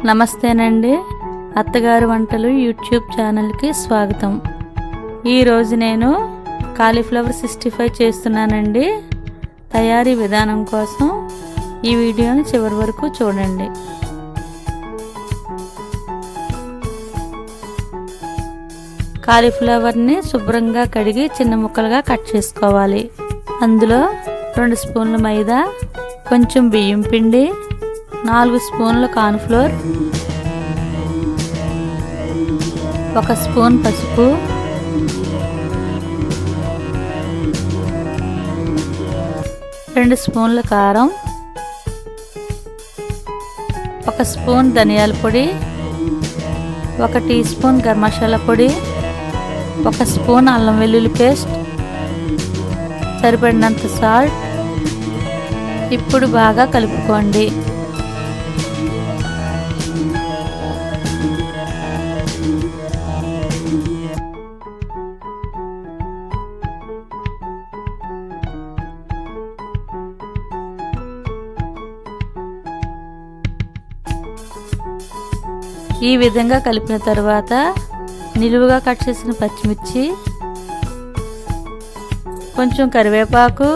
నమస్తేనండి, అత్తగారు వంటలు యూట్యూబ్ ఛానల్కి స్వాగతం. ఈరోజు నేను కాలీఫ్లవర్ 65 చేస్తున్నానండి. తయారీ విధానం కోసం ఈ వీడియోని చివరి వరకు చూడండి. కాలీఫ్లవర్ని శుభ్రంగా కడిగి చిన్న ముక్కలుగా కట్ చేసుకోవాలి. అందులో 2 స్పూన్ల మైదా, కొంచెం బియ్యం పిండి, 4 స్పూన్ల కార్న్ఫ్లోర్, 1 స్పూన్ పసుపు, 2 స్పూన్ల కారం, 1 స్పూన్ ధనియాల పొడి, 1 టీ స్పూన్ గరం మసాలా పొడి, 1 స్పూన్ అల్లం వెల్లుల్లి పేస్ట్, సరిపడినంత సాల్ట్. ఇప్పుడు బాగా కలుపుకోండి. ఈ విధంగా కలిపిన తర్వాత నిలువుగా కట్ చేసిన పచ్చిమిర్చి, కొంచెం కరివేపాకు,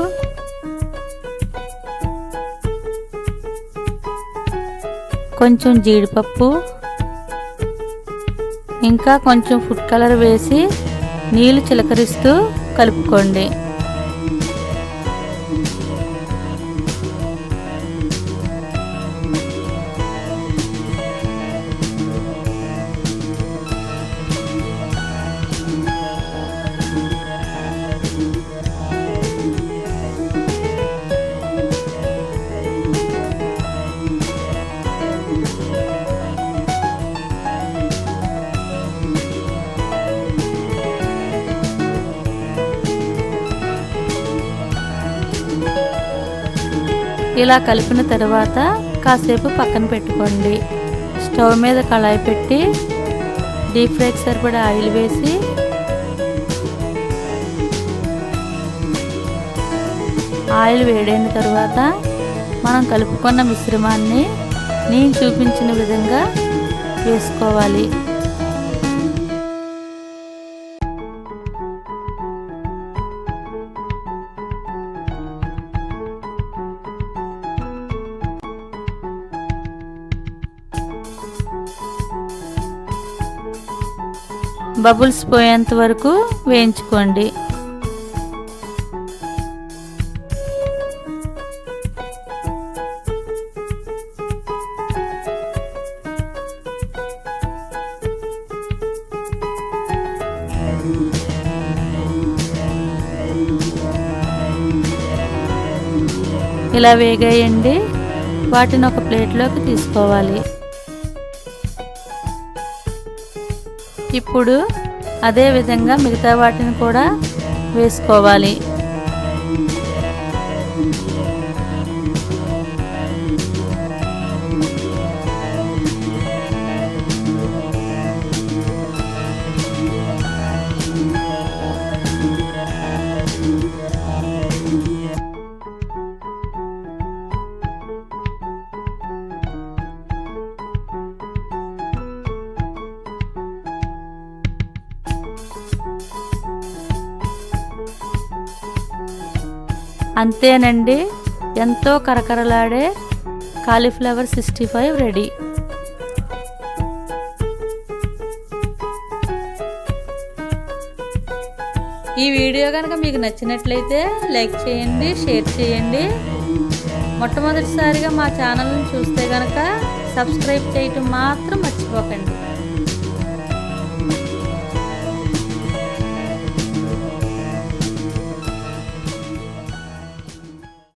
కొంచెం జీడిపప్పు, ఇంకా కొంచెం ఫుడ్ కలర్ వేసి నీళ్లు చిలకరిస్తూ కలుపుకోండి. ఇలా కలిపిన తర్వాత కాసేపు పక్కన పెట్టుకోండి. స్టవ్ మీద కళాయి పెట్టి డీప్ ఫ్రైకి సరిపడా ఆయిల్ వేసి ఆయిల్ వేడైన తర్వాత మనం కలుపుకున్న మిశ్రమాన్ని నేను చూపించిన విధంగా వేసుకోవాలి. బబుల్స్ పోయేంత వరకు వేయించుకోండి. ఇలా వేగాయండి. వాటిని ఒక ప్లేట్లోకి తీసుకోవాలి. ఇప్పుడు అదే విధంగా మిగతా వాటిని కూడా వేసుకోవాలి. అంతేనండి, ఎంతో కరకరలాడే కాలీఫ్లవర్ 65 రెడీ. ఈ వీడియో కనుక మీకు నచ్చినట్లయితే లైక్ చేయండి, షేర్ చేయండి. మొట్టమొదటిసారిగా మా ఛానల్ని చూస్తే కనుక సబ్స్క్రైబ్ చేయటం మాత్రం మర్చిపోకండి.